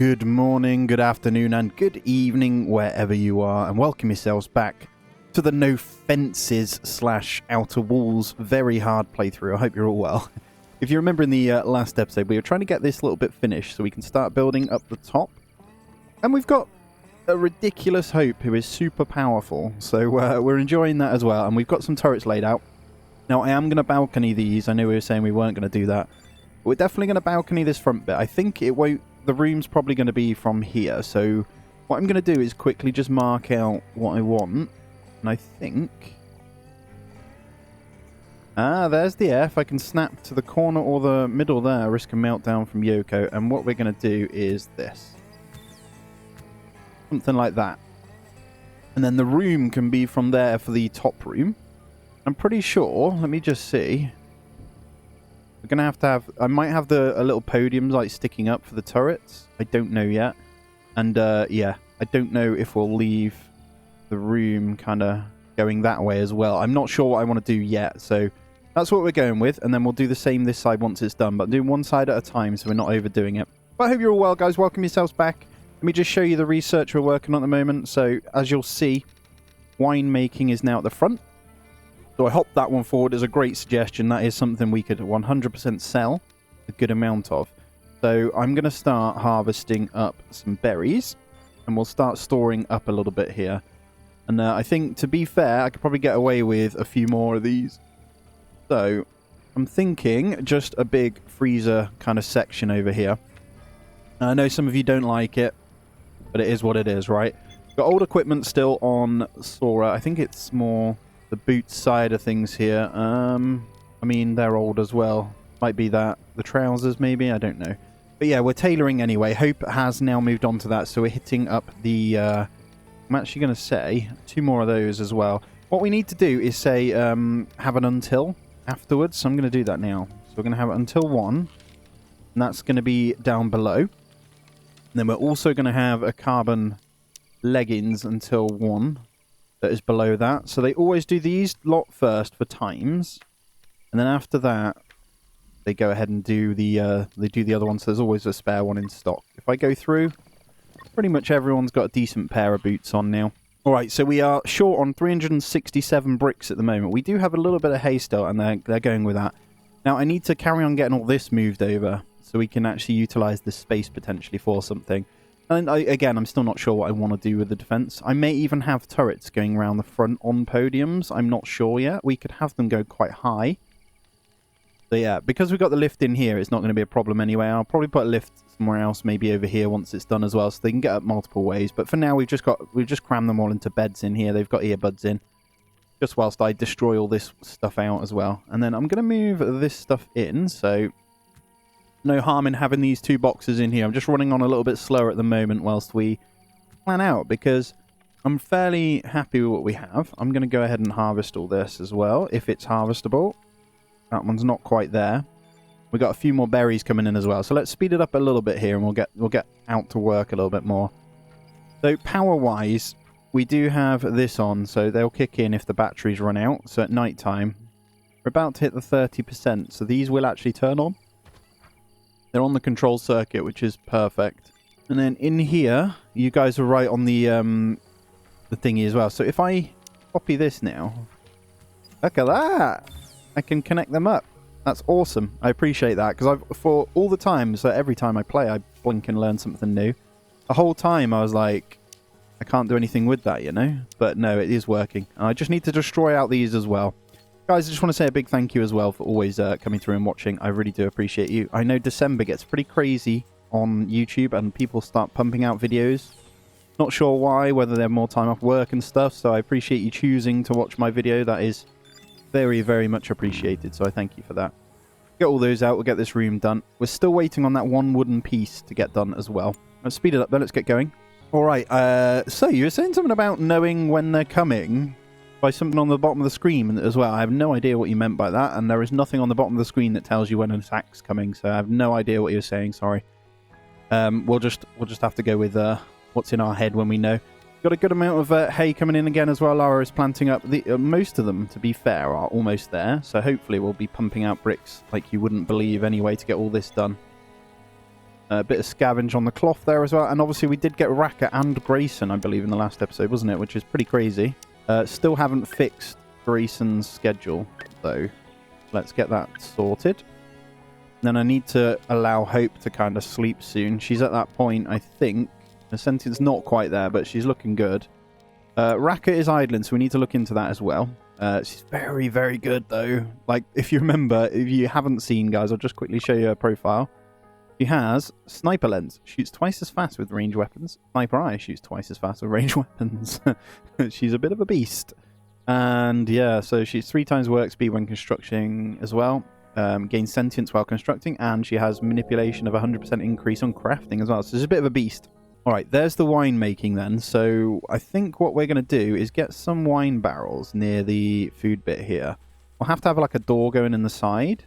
Good morning, good afternoon, and good evening wherever you are, and welcome yourselves back to the No Fences / Outer Walls very hard playthrough. I hope you're all well. If you remember in the last episode, we were trying to get this little bit finished so we can start building up the top. And we've got a ridiculous Hope who is super powerful, so we're enjoying that as well. And we've got some turrets laid out. Now, I am going to balcony these. I know we were saying we weren't going to do that. But we're definitely going to balcony this front bit. I think it won't... The room's probably going to be from here, so what I'm going to do is quickly just mark out what I want, and I think... there's the F. I can snap to the corner or the middle there, risk a meltdown from Yoko, and what we're going to do is this. Something like that. And then the room can be from there for the top room. I'm pretty sure, let me just see... We're going to have... I might have a little podiums like sticking up for the turrets. I don't know yet. And yeah, I don't know if we'll leave the room kind of going that way as well. I'm not sure what I want to do yet. So that's what we're going with. And then we'll do the same this side once it's done. But do one side at a time so we're not overdoing it. But I hope you're all well, guys. Welcome yourselves back. Let me just show you the research we're working on at the moment. So as you'll see, winemaking is now at the front. So I hopped that one forward as a great suggestion. That is something we could 100% sell a good amount of. So I'm going to start harvesting up some berries. And we'll start storing up a little bit here. And I think, to be fair, I could probably get away with a few more of these. So I'm thinking just a big freezer kind of section over here. And I know some of you don't like it, but it is what it is, right? Got old equipment still on Sora. I think it's more... the boot side of things here. I mean, they're old as well. Might be that. The trousers, maybe? I don't know. But yeah, we're tailoring anyway. Hope has now moved on to that, so we're hitting up the... I'm actually going to say 2 more of those as well. What we need to do is say have an until afterwards, so I'm going to do that now. So we're going to have until 1, and that's going to be down below. And then we're also going to have a carbon leggings until 1. That is below that. So they always do these lot first for times. And then after that, they go ahead and do the other one. So there's always a spare one in stock. If I go through, pretty much everyone's got a decent pair of boots on now. Alright, so we are short on 367 bricks at the moment. We do have a little bit of hay still, and they're going with that. Now, I need to carry on getting all this moved over, so we can actually utilise this space potentially for something. And again, I'm still not sure what I want to do with the defense. I may even have turrets going around the front on podiums. I'm not sure yet. We could have them go quite high. So yeah, because we've got the lift in here, it's not going to be a problem anyway. I'll probably put a lift somewhere else, maybe over here once it's done as well, so they can get up multiple ways. But for now, we've just crammed them all into beds in here. They've got earbuds in, just whilst I destroy all this stuff out as well. And then I'm going to move this stuff in, so... no harm in having these 2 boxes in here. I'm just running on a little bit slower at the moment whilst we plan out, because I'm fairly happy with what we have. I'm going to go ahead and harvest all this as well, if it's harvestable. That one's not quite there. We've got a few more berries coming in as well. So let's speed it up a little bit here, and we'll get out to work a little bit more. So power-wise, we do have this on, so they'll kick in if the batteries run out. So at night time, we're about to hit the 30%, so these will actually turn on. They're on the control circuit, which is perfect. And then in here, you guys are right on the thingy as well. So if I copy this now, look at that! I can connect them up. That's awesome. I appreciate that, because for all the time, so every time I play, I blink and learn something new. The whole time I was like, I can't do anything with that, you know? But no, it is working. And I just need to destroy out these as well. Guys, I just want to say a big thank you as well for always coming through and watching. I really do appreciate you. I know December gets pretty crazy on YouTube and people start pumping out videos. Not sure why, whether they have more time off work and stuff, so I appreciate you choosing to watch my video. That is very, very much appreciated, so I thank you for that. Get all those out, we'll get this room done. We're still waiting on that 1 wooden piece to get done as well. Let's speed it up though, let's get going. Alright, so you were saying something about knowing when they're coming by something on the bottom of the screen as well. I have no idea what you meant by that, and there is nothing on the bottom of the screen that tells you when an attack's coming, so I have no idea what you're saying, sorry. We'll just have to go with what's in our head when we know. Got a good amount of hay coming in again as well. Lara is planting up. Most of them, to be fair, are almost there. So hopefully we'll be pumping out bricks like you wouldn't believe anyway to get all this done. A bit of scavenge on the cloth there as well. And obviously we did get Raka and Grayson, I believe, in the last episode, wasn't it? Which is pretty crazy. Still haven't fixed Grayson's schedule, though. Let's get that sorted. Then I need to allow Hope to kind of sleep soon. She's at that point, I think. The sentient's not quite there, but she's looking good. Raka is idling, so we need to look into that as well. She's very, very good, though. Like, if you remember, if you haven't seen, guys, I'll just quickly show you her profile. She has Sniper Lens. Shoots twice as fast with ranged weapons. Sniper Eye shoots twice as fast with ranged weapons. She's a bit of a beast. And, yeah, so she's 3 times work speed when constructing as well. Gains sentience while constructing. And she has manipulation of 100% increase on crafting as well. So she's a bit of a beast. Alright, there's the wine making then. So I think what we're going to do is get some wine barrels near the food bit here. We'll have to have like a door going in the side.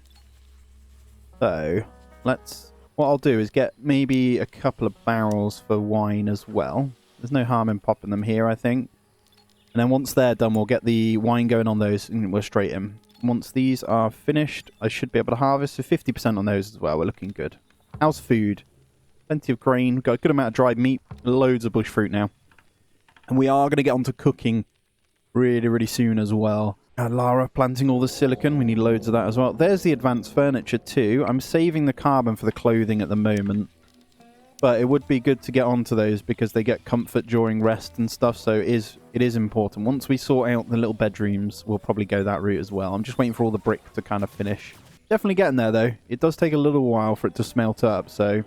So what I'll do is get maybe a couple of barrels for wine as well. There's no harm in popping them here, I think. And then once they're done, we'll get the wine going on those and we're straight in. Once these are finished, I should be able to harvest. So 50% on those as well. We're looking good. How's food? Plenty of grain. Got a good amount of dried meat. Loads of bush fruit now. And we are going to get onto cooking really, really soon as well. Lara planting all the silicon. We need loads of that as well. There's the advanced furniture too. I'm saving the carbon for the clothing at the moment. But it would be good to get onto those because they get comfort during rest and stuff. So it is important. Once we sort out the little bedrooms, we'll probably go that route as well. I'm just waiting for all the brick to kind of finish. Definitely getting there though. It does take a little while for it to smelt up. So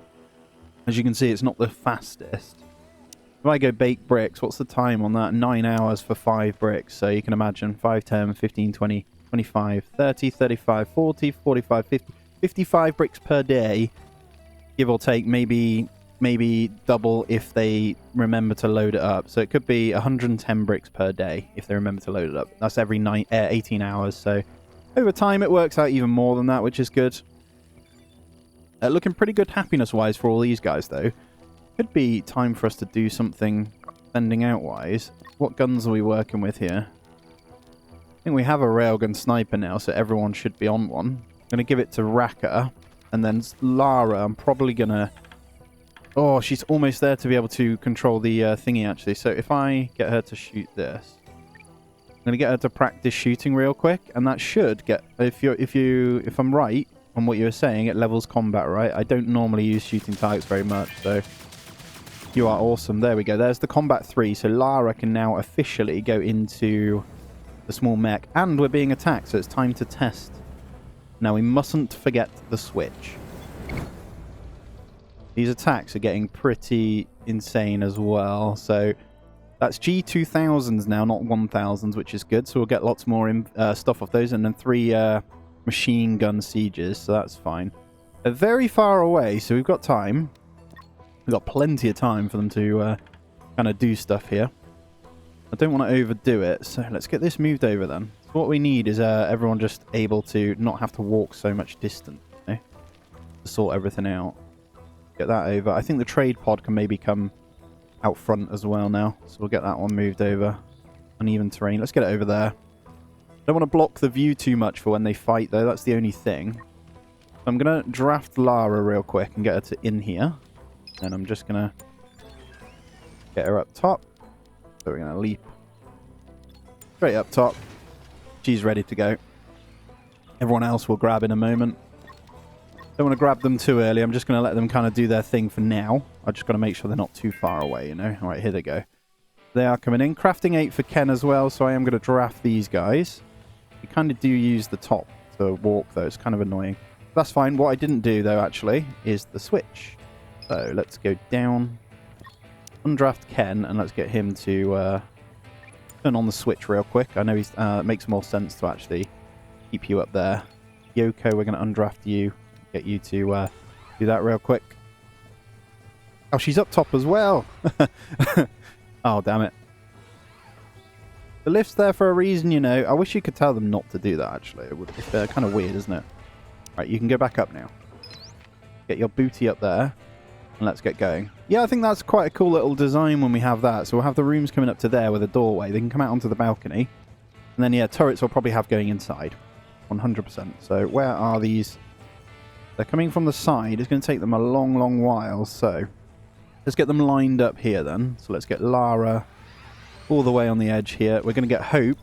as you can see, it's not the fastest. If I go bake bricks, what's the time on that? 9 hours for 5 bricks. So you can imagine 5, 10, 15, 20, 25, 30, 35, 40, 45, 50. 55 bricks per day, give or take. Maybe double if they remember to load it up. So it could be 110 bricks per day if they remember to load it up. That's every 18 hours. So over time, it works out even more than that, which is good. Looking pretty good happiness-wise for all these guys, though. Could be time for us to do something sending out-wise. What guns are we working with here? I think we have a railgun sniper now, so everyone should be on one. I'm going to give it to Raka. And then Lara, I'm probably going to... Oh, she's almost there to be able to control the thingy, actually. So if I get her to shoot this... I'm going to get her to practice shooting real quick. And that should get... If I'm right on what you were saying, it levels combat, right? I don't normally use shooting targets very much, so... You are awesome. There we go. There's the combat 3. So Lara can now officially go into the small mech. And we're being attacked, so it's time to test. Now, we mustn't forget the switch. These attacks are getting pretty insane as well. So that's G2000s now, not 1000s, which is good. So we'll get lots more stuff off those. And then 3 machine gun sieges, so that's fine. They're very far away, so we've got time. We've got plenty of time for them to kind of do stuff here. I don't want to overdo it, so let's get this moved over then. So what we need is everyone just able to not have to walk so much distance, you know, to sort everything out. Get that over. I think the trade pod can maybe come out front as well now, so we'll get that one moved over. Uneven terrain. Let's get it over there. Don't want to block the view too much for when they fight, though. That's the only thing. So I'm going to draft Lara real quick and get her to in here. And I'm just going to get her up top. So we're going to leap straight up top. She's ready to go. Everyone else will grab in a moment. Don't want to grab them too early. I'm just going to let them kind of do their thing for now. I just got to make sure they're not too far away, you know. All right, here they go. They are coming in. Crafting 8 for Ken as well, so I am going to draft these guys. You kind of do use the top to walk, though. It's kind of annoying. That's fine. What I didn't do, though, actually, is the switch. So let's go down, undraft Ken, and let's get him to turn on the switch real quick. I know he's it makes more sense to actually keep you up there. Yoko, we're going to undraft you, get you to do that real quick. Oh, she's up top as well. Oh, damn it. The lift's there for a reason, you know. I wish you could tell them not to do that, actually. It's kind of weird, isn't it? Right, you can go back up now. Get your booty up there. And let's get going. Yeah, I think that's quite a cool little design when we have that. So we'll have the rooms coming up to there with a doorway. They can come out onto the balcony. And then, yeah, turrets we'll probably have going inside. 100%. So where are these They're coming from the side. It's going to take them a long, long while. So let's get them lined up here then. So let's get Lara all the way on the edge here. We're going to get Hope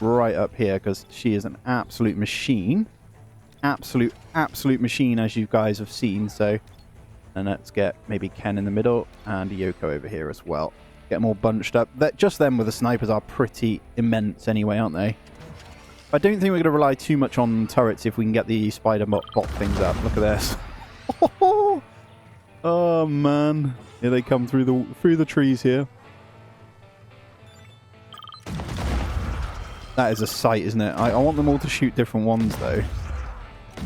right up here because she is an absolute machine. Absolute machine, as you guys have seen. So, and let's get maybe Ken in the middle and Yoko over here as well. Get them all bunched up. Just them with the snipers are pretty immense anyway, aren't they? I don't think we're going to rely too much on turrets if we can get the spider bot things up. Look at this. Oh man, here they come through the trees here. That is a sight, isn't it? I want them all to shoot different ones though.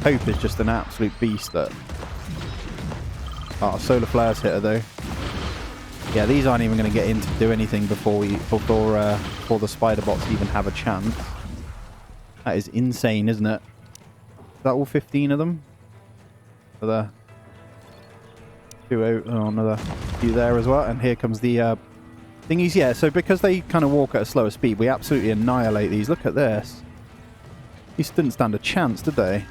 Hope is just an absolute beast. That. Oh, solar flares hit her though. Yeah, these aren't even going to get in to do anything before the spider bots even have a chance. That is insane, isn't it? Is that all 15 of them? Another 2, another few there as well. And here comes the thingies. Yeah, so because they kind of walk at a slower speed, we absolutely annihilate these. Look at this. These didn't stand a chance, did they?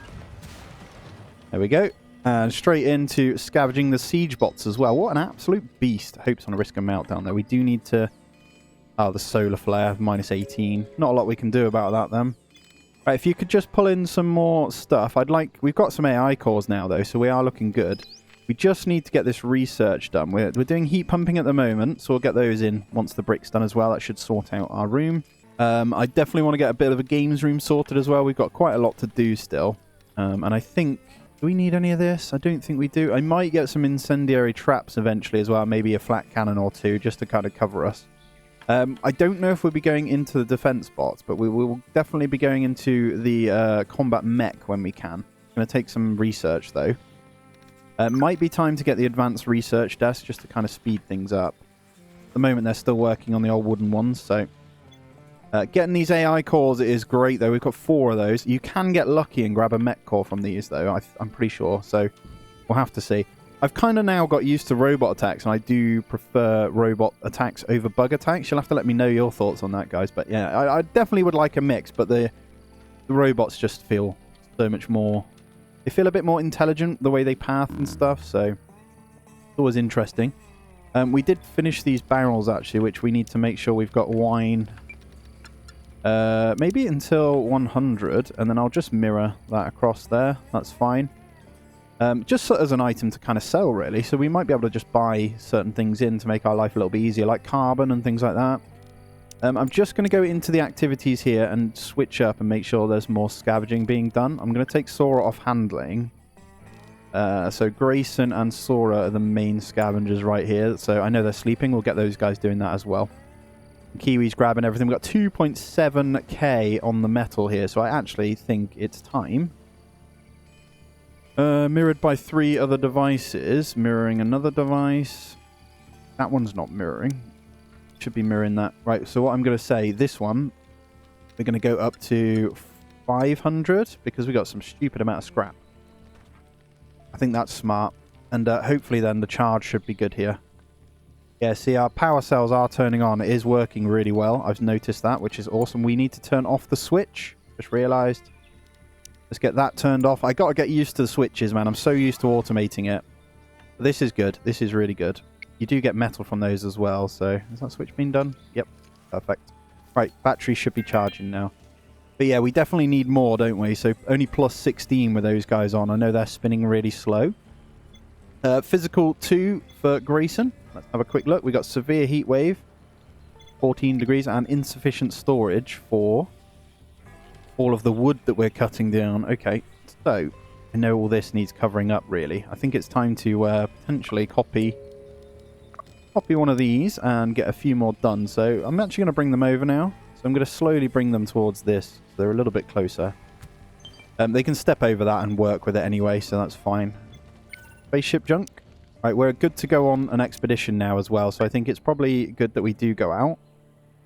There we go. And straight into scavenging the siege bots as well. What an absolute beast. Hope's on a risk of meltdown there. We do need to... Oh, the solar flare, minus 18. Not a lot we can do about that then. Right, if you could just pull in some more stuff. We've got some AI cores now though, so we are looking good. We just need to get this research done. We're doing heat pumping at the moment, so we'll get those in once the brick's done as well. That should sort out our room. I definitely want to get a bit of a games room sorted as well. We've got quite a lot to do still. And I think... Do we need any of this? I don't think we do. I might get some incendiary traps eventually as well. Maybe a flat cannon or two just to kind of cover us. I don't know if we'll be going into the defense bots, but we will definitely be going into the combat mech when we can. Going to take some research though. Might be time to get the advanced research desk just to kind of speed things up. At the moment they're still working on the old wooden ones, so... getting these AI cores is great though. We've got 4 of those. You can get lucky and grab a mech core from these though, I'm pretty sure, so we'll have to see. I've kind of now got used to robot attacks, and I do prefer robot attacks over bug attacks. You'll have to let me know your thoughts on that, guys. But yeah, I definitely would like a mix, but the robots just feel so much more... They feel a bit more intelligent, the way they path and stuff, so it's always interesting. We did finish these barrels, actually, which we need to make sure we've got wine... maybe until 100, and then I'll just mirror that across there. That's fine. Just as an item to kind of sell, really. So we might be able to just buy certain things in to make our life a little bit easier, like carbon and things like that. I'm just going to go into the activities here and switch up and make sure there's more scavenging being done. I'm going to take Sora off handling. So Grayson and Sora are the main scavengers right here. So I know they're sleeping. We'll get those guys doing that as well. Kiwi's grabbing everything. We've got 2.7k on the metal here, so I actually think it's time. Mirrored by 3 other devices. Mirroring another device. That one's not mirroring. Should be mirroring that. Right, so what I'm going to say, this one, we're going to go up to 500 because we got some stupid amount of scrap. I think that's smart. And hopefully then the charge should be good here. Yeah, see, our power cells are turning on. It is working really well. I've noticed that, which is awesome. We need to turn off the switch. Just realized. Let's get that turned off. I got to get used to the switches, man. I'm so used to automating it. But this is good. This is really good. You do get metal from those as well. So, has that switch been done? Yep. Perfect. Right, battery should be charging now. But yeah, we definitely need more, don't we? So, only plus 16 with those guys on. I know they're spinning really slow. Physical 2 for Grayson. Let's have a quick look. We got severe heat wave, 14 degrees, and insufficient storage for all of the wood that we're cutting down. Okay, so I know all this needs covering up, really. I think it's time to potentially copy one of these and get a few more done. So I'm actually going to bring them over now. So I'm going to slowly bring them towards this, so they're a little bit closer. They can step over that and work with it anyway, so that's fine. Spaceship junk. Right, we're good to go on an expedition now as well, so I think it's probably good that we do go out.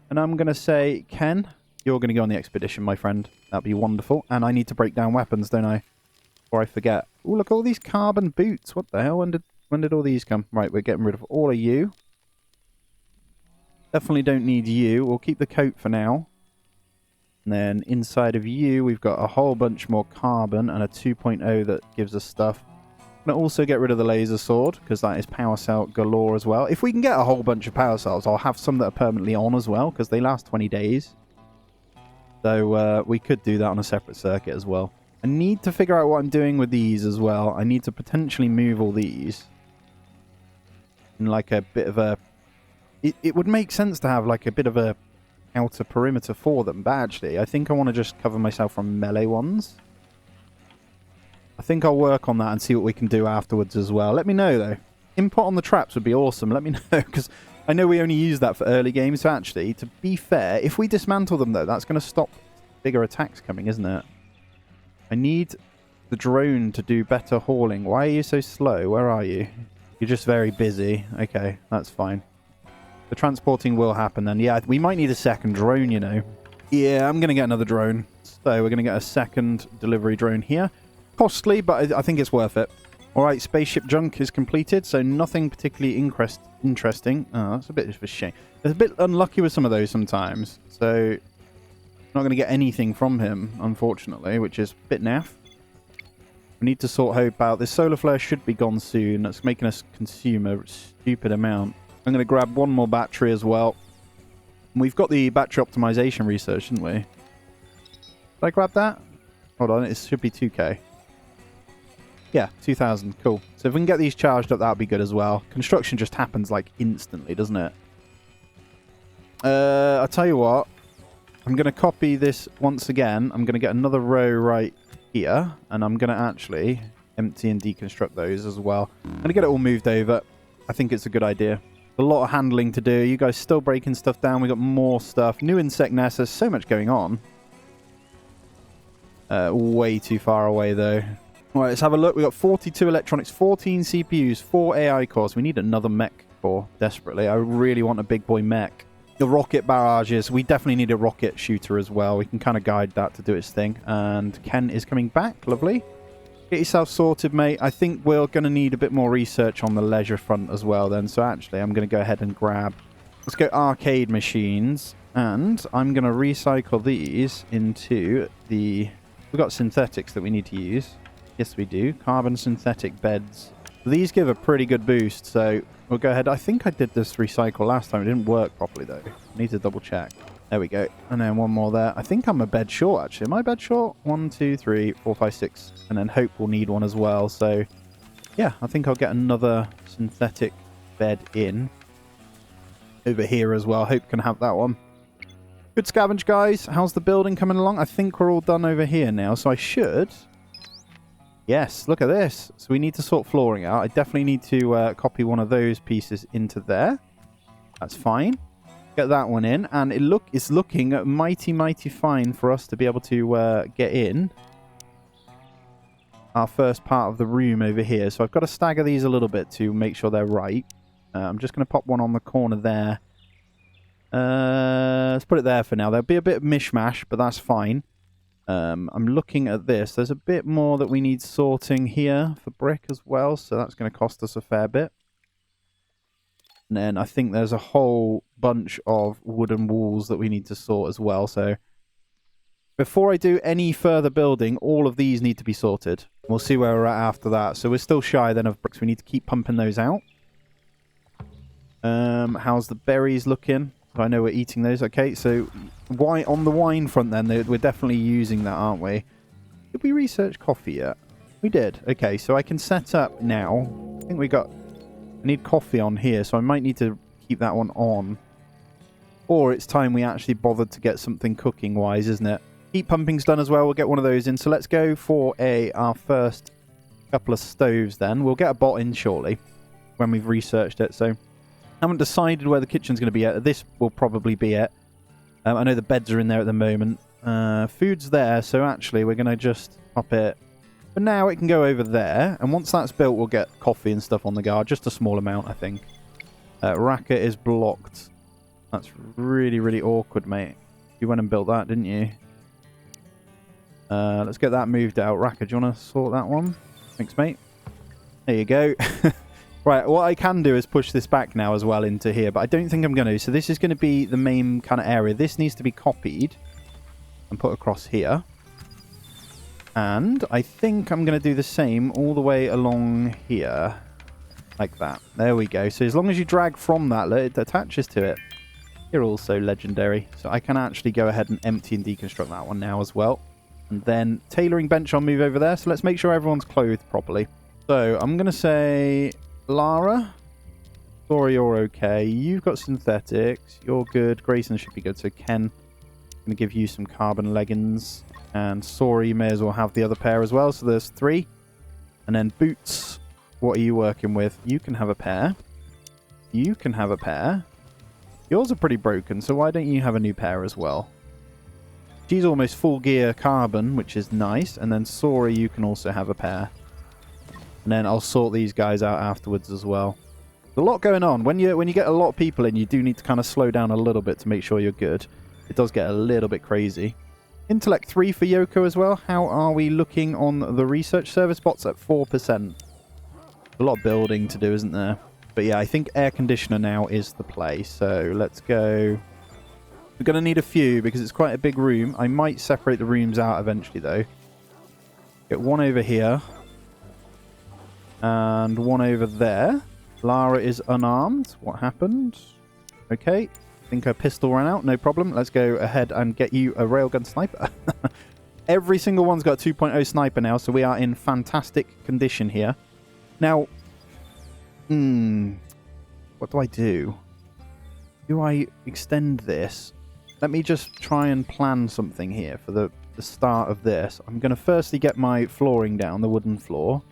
And I'm going to say, Ken, you're going to go on the expedition, my friend. That'd be wonderful. And I need to break down weapons, don't I? Before I forget. Oh, look, all these carbon boots. What the hell? When did all these come? Right, we're getting rid of all of you. Definitely don't need you. We'll keep the coat for now. And then inside of you, we've got a whole bunch more carbon and a 2.0 that gives us stuff. I'm going to also get rid of the laser sword, because that is power cell galore as well. If we can get a whole bunch of power cells, I'll have some that are permanently on as well, because they last 20 days. So we could do that on a separate circuit as well. I need to figure out what I'm doing with these as well. I need to potentially move all these in like a bit of a... It would make sense to have like a bit of a outer perimeter for them, but actually I think I want to just cover myself from melee ones. I think I'll work on that and see what we can do afterwards as well. Let me know though. Input on the traps would be awesome. Let me know, because I know we only use that for early games. So actually, to be fair, if we dismantle them though, that's going to stop bigger attacks coming, isn't it? I need the drone to do better hauling. Why are you so slow? Where are you? You're just very busy. Okay, that's fine. The transporting will happen then. Yeah, we might need a second drone, you know. Yeah, I'm going to get another drone. So we're going to get a second delivery drone here. Costly, but I think it's worth it. Alright, spaceship junk is completed, so nothing particularly interesting. Oh, that's a bit of a shame. It's a bit unlucky with some of those sometimes. So, not going to get anything from him, unfortunately, which is a bit naff. We need to sort Hope out. This solar flare should be gone soon. That's making us consume a stupid amount. I'm going to grab one more battery as well. We've got the battery optimization research, didn't we? Did I grab that? Hold on, it should be 2k. Yeah, 2,000. Cool. So if we can get these charged up, that would be good as well. Construction just happens like instantly, doesn't it? I'll tell you what. I'm going to copy this once again. I'm going to get another row right here. And I'm going to actually empty and deconstruct those as well. I'm going to get it all moved over. I think it's a good idea. A lot of handling to do. You guys still breaking stuff down. We got more stuff. New insect nests. There's so much going on. Way too far away though. Alright, let's have a look. We've got 42 electronics, 14 CPUs, 4 AI cores. We need another mech core desperately. I really want a big boy mech. The rocket barrages. We definitely need a rocket shooter as well. We can kind of guide that to do its thing. And Ken is coming back. Lovely. Get yourself sorted, mate. I think we're going to need a bit more research on the leisure front as well then. So actually, I'm going to go ahead and grab... Let's go arcade machines. And I'm going to recycle these into the... We've got synthetics that we need to use. Yes, we do. Carbon synthetic beds. These give a pretty good boost, so we'll go ahead. I think I did this recycle last time. It didn't work properly, though. I need to double check. There we go. And then one more there. I think I'm a bed short, actually. Am I a bed short? 1, 2, 3, 4, 5, 6. And then Hope will need one as well. So, yeah, I think I'll get another synthetic bed in over here as well. Hope can have that one. Good scavenge, guys. How's the building coming along? I think we're all done over here now, so I should... Yes, look at this. So we need to sort flooring out. I definitely need to copy one of those pieces into there. That's fine. Get that one in. And it's looking mighty, mighty fine for us to be able to get in our first part of the room over here. So I've got to stagger these a little bit to make sure they're right. I'm just going to pop one on the corner there. Let's put it there for now. There'll be a bit of mishmash, but that's fine. I'm looking at this. There's a bit more that we need sorting here for brick as well, so that's going to cost us a fair bit. And then I think there's a whole bunch of wooden walls that we need to sort as well. So before I do any further building, all of these need to be sorted. We'll see where we're at after that. So we're still shy then of bricks. We need to keep pumping those out. How's the berries looking? I know we're eating those. Okay, so on the wine front then, we're definitely using that, aren't we? Did we research coffee yet? We did. Okay, so I can set up now. I think I need coffee on here, so I might need to keep that one on. Or it's time we actually bothered to get something cooking-wise, isn't it? Heat pumping's done as well. We'll get one of those in. So let's go for our first couple of stoves then. We'll get a bot in shortly when we've researched it, so... I haven't decided where the kitchen's going to be at. This will probably be it. I know the beds are in there at the moment. Food's there, so actually we're going to just pop it. For now, it can go over there. And once that's built, we'll get coffee and stuff on the guard. Just a small amount, I think. Racket is blocked. That's really, really awkward, mate. You went and built that, didn't you? Let's get that moved out. Racket, do you want to sort that one? Thanks, mate. There you go. Right, what I can do is push this back now as well into here, but I don't think I'm going to. So this is going to be the main kind of area. This needs to be copied and put across here. And I think I'm going to do the same all the way along here. Like that. There we go. So as long as you drag from that, it attaches to it. You're also legendary. So I can actually go ahead and empty and deconstruct that one now as well. And then tailoring bench, I'll move over there. So let's make sure everyone's clothed properly. So I'm going to say, Lara, Sorry, you're okay. You've got synthetics. You're good. Grayson should be good. So Ken, I'm going to give you some carbon leggings. And Sorry, you may as well have the other pair as well. So there's 3. And then Boots, what are you working with? You can have a pair. You can have a pair. Yours are pretty broken, so why don't you have a new pair as well? She's almost full gear carbon, which is nice. And then Sorry, you can also have a pair. And then I'll sort these guys out afterwards as well. There's a lot going on. When you get a lot of people in, you do need to kind of slow down a little bit to make sure you're good. It does get a little bit crazy. Intellect 3 for Yoko as well. How are we looking on the research service? Bots at 4%. A lot of building to do, isn't there? But yeah, I think air conditioner now is the play. So let's go. We're going to need a few because it's quite a big room. I might separate the rooms out eventually, though. Get one over here. And one over there. Lara is unarmed. What happened? Okay. I think her pistol ran out. No problem. Let's go ahead and get you a railgun sniper. Every single one's got a 2.0 sniper now, so we are in fantastic condition here. Now, what do I do? Do I extend this? Let me just try and plan something here for the start of this. I'm going to firstly get my flooring down, the wooden floor.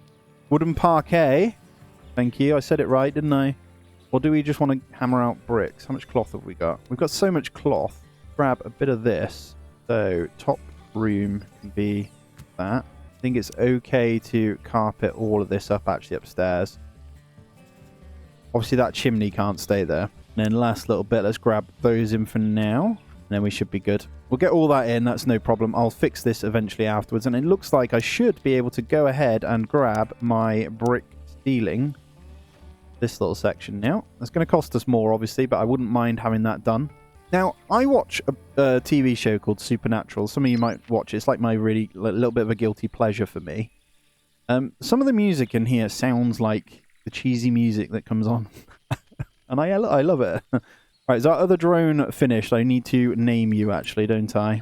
Wooden parquet. Thank you. I said it right, didn't I? Or do we just want to hammer out bricks? How much cloth have we got? We've got so much cloth. Grab a bit of this. So, top room can be that. I think it's okay to carpet all of this up actually upstairs. Obviously that chimney can't stay there. And then last little bit, let's grab those in for now. And then we should be good. We'll get all that in, that's no problem. I'll fix this eventually afterwards. And it looks like I should be able to go ahead and grab my brick ceiling. This little section now. That's going to cost us more, obviously, but I wouldn't mind having that done. Now, I watch a TV show called Supernatural. Some of you might watch it. It's like my really little bit of a guilty pleasure for me. Some of the music in here sounds like the cheesy music that comes on. And I love it. Right, is our other drone finished? I need to name you, actually, don't I?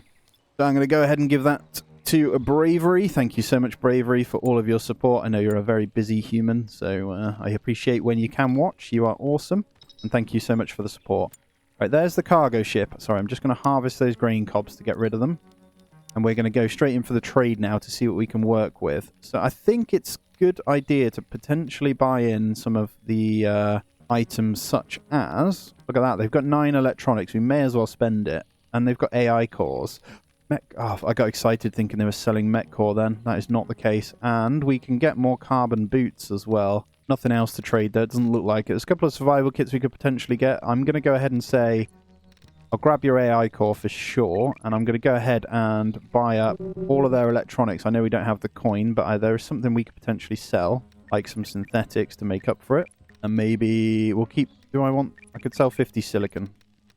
So I'm going to go ahead and give that to Bravery. Thank you so much, Bravery, for all of your support. I know you're a very busy human, so I appreciate when you can watch. You are awesome. And thank you so much for the support. Right, there's the cargo ship. Sorry, I'm just going to harvest those grain cobs to get rid of them. And we're going to go straight in for the trade now to see what we can work with. So I think it's a good idea to potentially buy in some of the items such as... Look at that, they've got 9 electronics. We may as well spend it. And they've got AI cores. I got excited thinking they were selling mech core then. That is not the case. And we can get more carbon boots as well. Nothing else to trade there. It doesn't look like it. There's a couple of survival kits we could potentially get. I'm going to go ahead and say... I'll grab your AI core for sure. And I'm going to go ahead and buy up all of their electronics. I know we don't have the coin, but there is something we could potentially sell. Like some synthetics to make up for it. And maybe we'll keep... I could sell 50 silicon.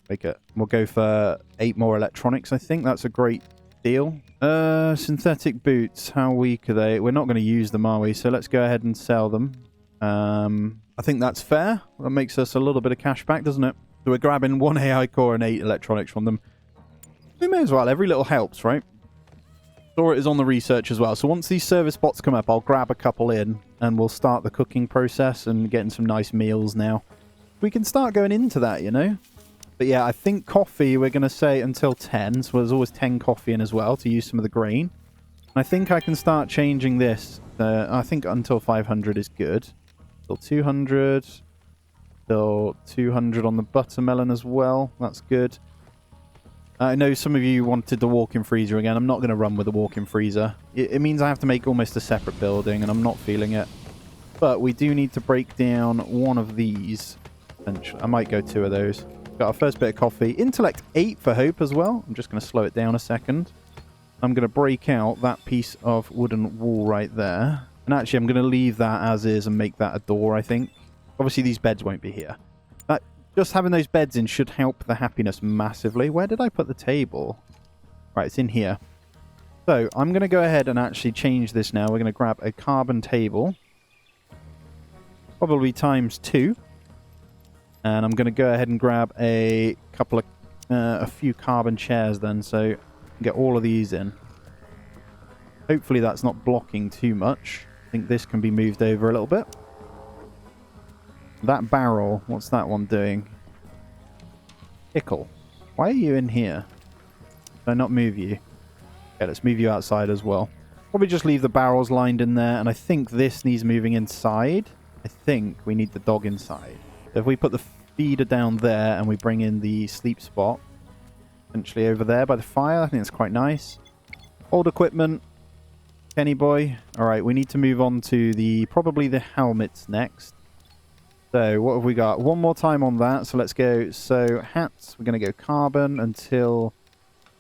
Make it. We'll go for 8 more electronics, I think. That's a great deal. Synthetic boots. How weak are they? We're not going to use them, are we? So let's go ahead and sell them. I think that's fair. That makes us a little bit of cash back, doesn't it? So we're grabbing 1 AI core and 8 electronics from them. We may as well. Every little helps, right? Dora is on the research as well. So once these service bots come up, I'll grab a couple in and we'll start the cooking process and getting some nice meals now. We can start going into that, you know? But yeah, I think coffee, we're going to say until 10. So there's always 10 coffee in as well to use some of the grain. And I think I can start changing this. I think until 500 is good. Till 200. Till 200 on the buttermelon as well. That's good. I know some of you wanted the walk-in freezer again. I'm not going to run with the walk-in freezer. It means I have to make almost a separate building, and I'm not feeling it. But we do need to break down one of these. I might go 2 of those. Got our first bit of coffee. Intellect 8 for Hope as well. I'm just going to slow it down a second. I'm going to break out that piece of wooden wall right there. And actually, I'm going to leave that as is and make that a door, I think. Obviously, these beds won't be here. Just having those beds in should help the happiness massively. Where did I put the table? Right, it's in here. So I'm going to go ahead and actually change this now. We're going to grab a carbon table. Probably ×2. And I'm going to go ahead and grab a few carbon chairs then, so get all of these in. Hopefully that's not blocking too much. I think this can be moved over a little bit. That barrel, what's that one doing? Pickle. Why are you in here? Did I not move you? Okay, let's move you outside as well. Probably just leave the barrels lined in there, and I think this needs moving inside. I think we need the dog inside. If we put the feeder down there and we bring in the sleep spot, essentially over there by the fire, I think it's quite nice. Old equipment. Kenny boy. Alright, we need to move on to probably the helmets next. So, what have we got? One more time on that, so let's go. So, hats, we're going to go carbon until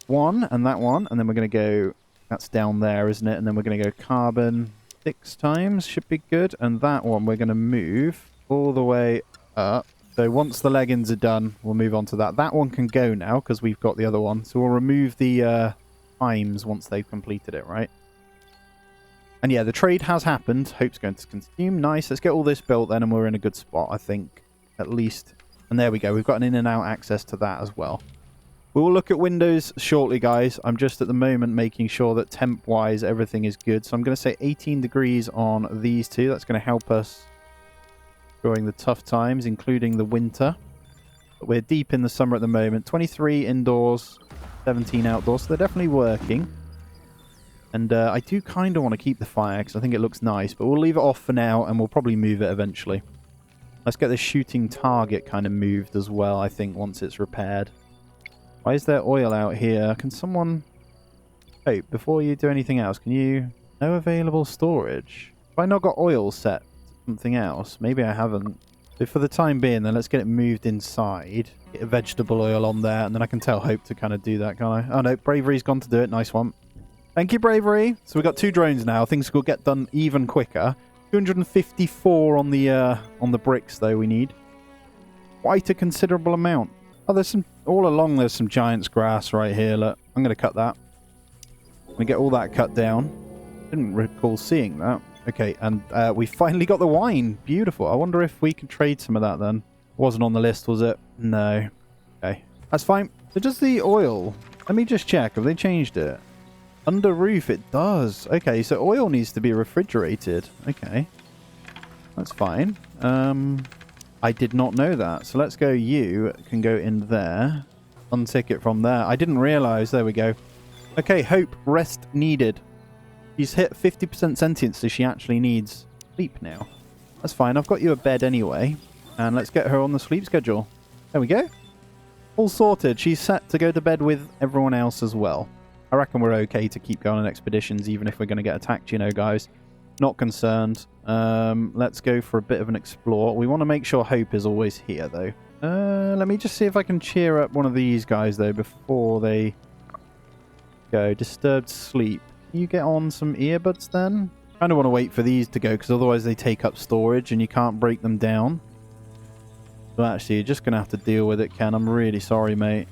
1, and that one, and then we're going to go, that's down there, isn't it? And then we're going to go carbon 6 times, should be good. And that one we're going to move all the way up. So once the leggings are done, we'll move on to that. That one can go now because we've got the other one. So we'll remove the times once they've completed it, right? And yeah, the trade has happened. Hope's going to consume. Nice. Let's get all this built then, and we're in a good spot, I think, at least. And there we go. We've got an in and out access to that as well. We will look at windows shortly, guys. I'm just at the moment making sure that temp-wise everything is good. So I'm going to say 18 degrees on these two. That's going to help us during the tough times, including the winter. But we're deep in the summer at the moment. 23 indoors, 17 outdoors. So they're definitely working. And I do kind of want to keep the fire because I think it looks nice. But we'll leave it off for now, and we'll probably move it eventually. Let's get the shooting target kind of moved as well, I think, once it's repaired. Why is there oil out here? Can someone... Hope, before you do anything else, can you... No available storage. Have I not got oil set to something else? Maybe I haven't. So for the time being, then let's get it moved inside. Get a vegetable oil on there, and then I can tell Hope to kind of do that, can't I? Oh no, Bravery's gone to do it. Nice one. Thank you, Bravery. So we've got 2 drones now. Things will get done even quicker. 254 on the bricks, though, we need. Quite a considerable amount. Oh, there's some... All along, there's some giant's grass right here. Look, I'm going to cut that. We get all that cut down. Didn't recall seeing that. Okay, and we finally got the wine. Beautiful. I wonder if we can trade some of that then. Wasn't on the list, was it? No. Okay. That's fine. So does the oil... Let me just check. Have they changed it? Under roof, it does. Okay, so oil needs to be refrigerated. Okay. That's fine. I did not know that. So let's go, you can go in there. Untick it from there. I didn't realize. There we go. Okay, Hope, rest needed. She's hit 50% sentience, so she actually needs sleep now. That's fine. I've got you a bed anyway. And let's get her on the sleep schedule. There we go. All sorted. She's set to go to bed with everyone else as well. I reckon we're okay to keep going on expeditions, even if we're going to get attacked, you know, guys. Not concerned. Let's go for a bit of an explore. We want to make sure Hope is always here, though. Let me just see if I can cheer up one of these guys, though, before they go. Disturbed sleep. Can you get on some earbuds, then? I kind of want to wait for these to go, because otherwise they take up storage, and you can't break them down. So actually, you're just going to have to deal with it, Ken. I'm really sorry, mate.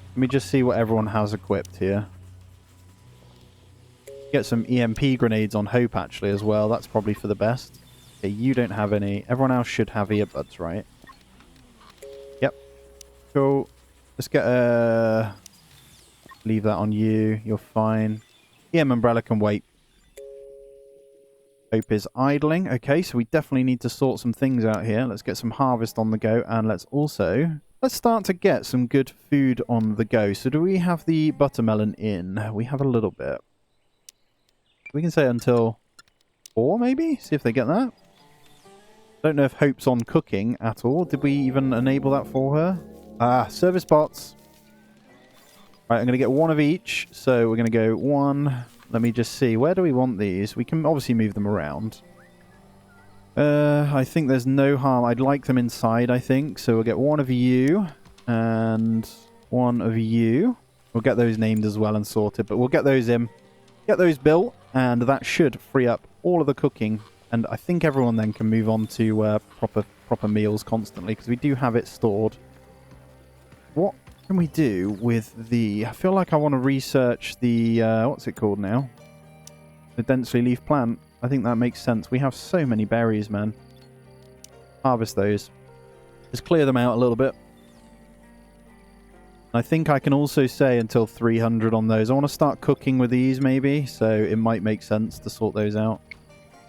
Let me just see what everyone has equipped here. Get some EMP grenades on Hope, actually, as well. That's probably for the best. Okay, you don't have any. Everyone else should have earbuds, right? Yep. Cool. Let's get a... Leave that on you. You're fine. EM umbrella can wait. Hope is idling. Okay, so we definitely need to sort some things out here. Let's get some harvest on the go. And let's also... Let's start to get some good food on the go. So do we have the buttermelon in? We have a little bit. We can say until 4, maybe? See if they get that. Don't know if Hope's on cooking at all. Did we even enable that for her? Ah, service pots. Right, I'm going to get 1 of each. So we're going to go 1. Let me just see. Where do we want these? We can obviously move them around. I think there's no harm. I'd like them inside, I think. So we'll get 1 of you and 1 of you. We'll get those named as well and sorted. But we'll get those in. Get those built. And that should free up all of the cooking. And I think everyone then can move on to proper meals constantly. Because we do have it stored. What can we do with the... I feel like I want to research the... what's it called now? The densely leaf plant. I think that makes sense. We have so many berries, man. Harvest those. Just clear them out a little bit. I think I can also say until 300 on those. I want to start cooking with these, maybe. So it might make sense to sort those out.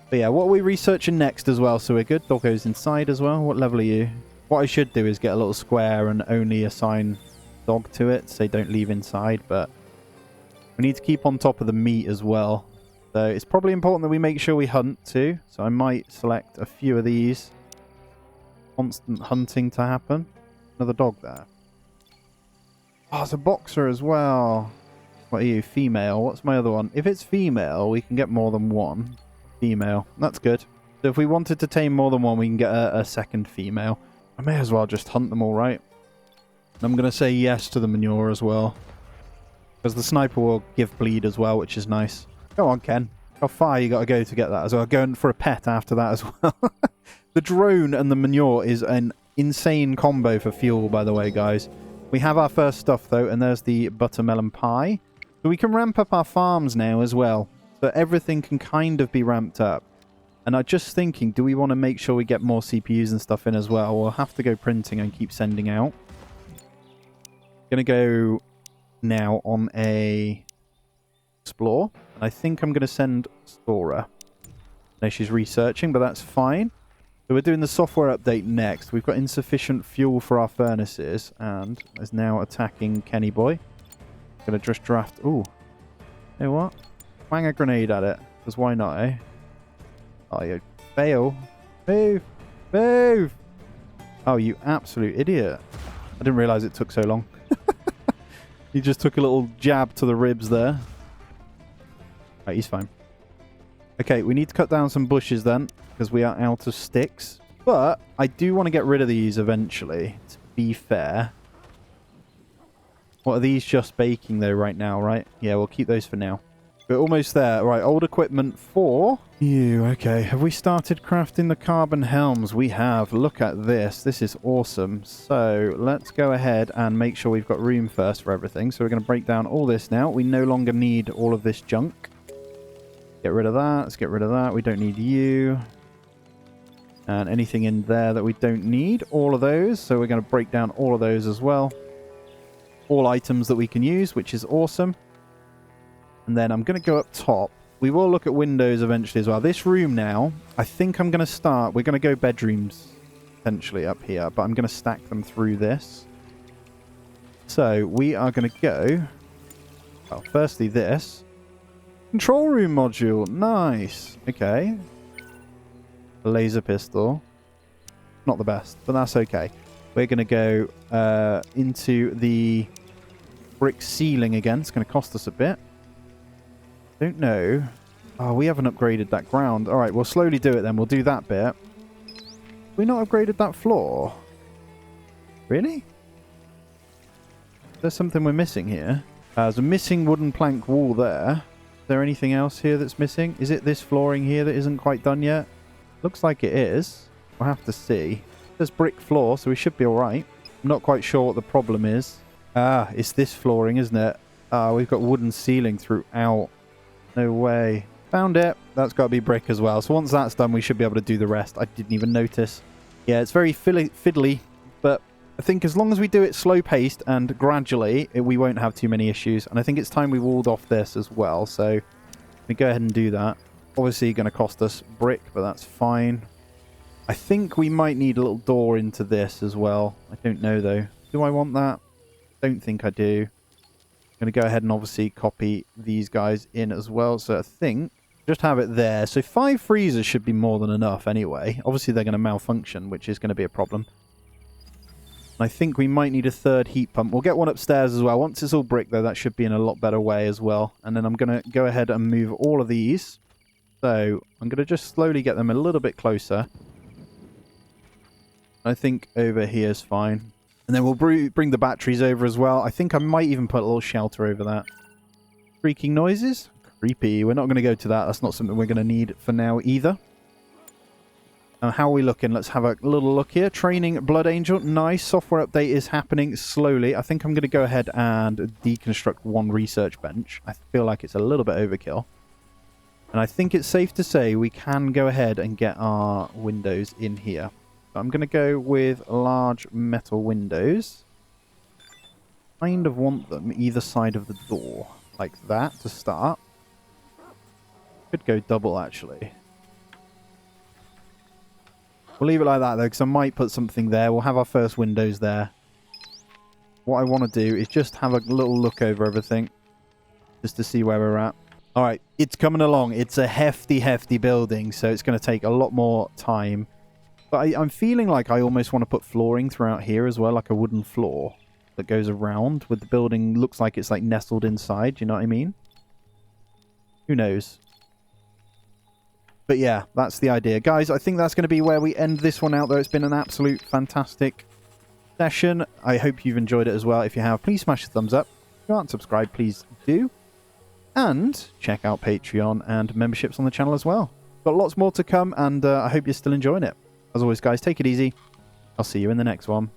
But yeah, what are we researching next as well? So we're good. Doggo's inside as well. What level are you? What I should do is get a little square and only assign dog to it. Say don't leave inside. But we need to keep on top of the meat as well. So it's probably important that we make sure we hunt too. So I might select a few of these. Constant hunting to happen. Another dog there. Oh, it's a boxer as well. What are you? Female. What's my other one? If it's female, we can get more than one female. That's good. So if we wanted to tame more than one, we can get a second female. I may as well just hunt them all, right? I'm going to say yes to the manure as well. Because the sniper will give bleed as well, which is nice. Go on, Ken. How far you got to go to get that as well? Going for a pet after that as well. The drone and the manure is an insane combo for fuel, by the way, guys. We have our first stuff, though, and there's the buttermelon pie. So we can ramp up our farms now as well. So everything can kind of be ramped up. And I'm just thinking, do we want to make sure we get more CPUs and stuff in as well? We'll have to go printing and keep sending out. Going to go now on a explore. And I think I'm going to send Stora. No, she's researching, but that's fine. So we're doing the software update next. We've got insufficient fuel for our furnaces, and is now attacking Kenny Boy. Gonna just draft. Ooh, you know what? Wang a grenade at it, because why not, eh? Oh, you fail! Move, move! Oh, you absolute idiot! I didn't realize it took so long. He just took a little jab to the ribs there. Right, he's fine. Okay, we need to cut down some bushes then, because we are out of sticks. But I do want to get rid of these eventually, to be fair. What are these just baking though right now, right? Yeah, we'll keep those for now. We're almost there. Right, old equipment for you. Okay, have we started crafting the carbon helms? We have. Look at this. This is awesome. So let's go ahead and make sure we've got room first for everything. So we're going to break down all this now. We no longer need all of this junk. Get rid of that. Let's get rid of that. We don't need you. And anything in there that we don't need. All of those. So we're going to break down all of those as well. All items that we can use, which is awesome. And then I'm going to go up top. We will look at windows eventually as well. This room now, I think I'm going to start. We're going to go bedrooms potentially up here. But I'm going to stack them through this. So we are going to go... Well, firstly this... Control room module. Nice. Okay. A laser pistol. Not the best, but that's okay. We're going to go into the brick ceiling again. It's going to cost us a bit. Don't know. Oh, we haven't upgraded that ground. All right, we'll slowly do it then. We'll do that bit. Have we not upgraded that floor? Really? There's something we're missing here. There's a missing wooden plank wall there. Is there anything else here that's missing? Is it this flooring here that isn't quite done yet? Looks like it is. We'll have to see. There's brick floor, so we should be alright. I'm not quite sure what the problem is. Ah, it's this flooring, isn't it? Ah, we've got wooden ceiling throughout. No way. Found it. That's got to be brick as well. So once that's done, we should be able to do the rest. I didn't even notice. Yeah, it's very fiddly, but I think as long as we do it slow-paced and gradually, we won't have too many issues. And I think it's time we walled off this as well. So we go ahead and do that. Obviously going to cost us brick, but that's fine. I think we might need a little door into this as well. I don't know though. Do I want that? Don't think I do. I'm going to go ahead and obviously copy these guys in as well. So I think just have it there. So 5 freezers should be more than enough anyway. Obviously they're going to malfunction, which is going to be a problem. I think we might need a 3rd heat pump. We'll get one upstairs as well. Once it's all brick, though, that should be in a lot better way as well. And then I'm going to go ahead and move all of these. So I'm going to just slowly get them a little bit closer. I think over here is fine. And then we'll bring the batteries over as well. I think I might even put a little shelter over that. Creaking noises? Creepy. We're not going to go to that. That's not something we're going to need for now either. How are we looking? Let's have a little look here. Training Blood Angel. Nice. Software update is happening slowly. I think I'm going to go ahead and deconstruct one research bench. I feel like it's a little bit overkill. And I think it's safe to say we can go ahead and get our windows in here. I'm going to go with large metal windows. Kind of want them either side of the door. Like that to start. Could go double, actually. We'll leave it like that, though, because I might put something there. We'll have our first windows there. What I want to do is just have a little look over everything. Just to see where we're at. Alright, it's coming along. It's a hefty, hefty building, so it's going to take a lot more time. But I'm feeling like I almost want to put flooring throughout here as well, like a wooden floor that goes around with the building. Looks like it's like nestled inside, you know what I mean? Who knows? But yeah, that's the idea. Guys, I think that's going to be where we end this one out, though. It's been an absolute fantastic session. I hope you've enjoyed it as well. If you have, please smash the thumbs up. If you aren't subscribed, please do. And check out Patreon and memberships on the channel as well. Got lots more to come, and I hope you're still enjoying it. As always, guys, take it easy. I'll see you in the next one.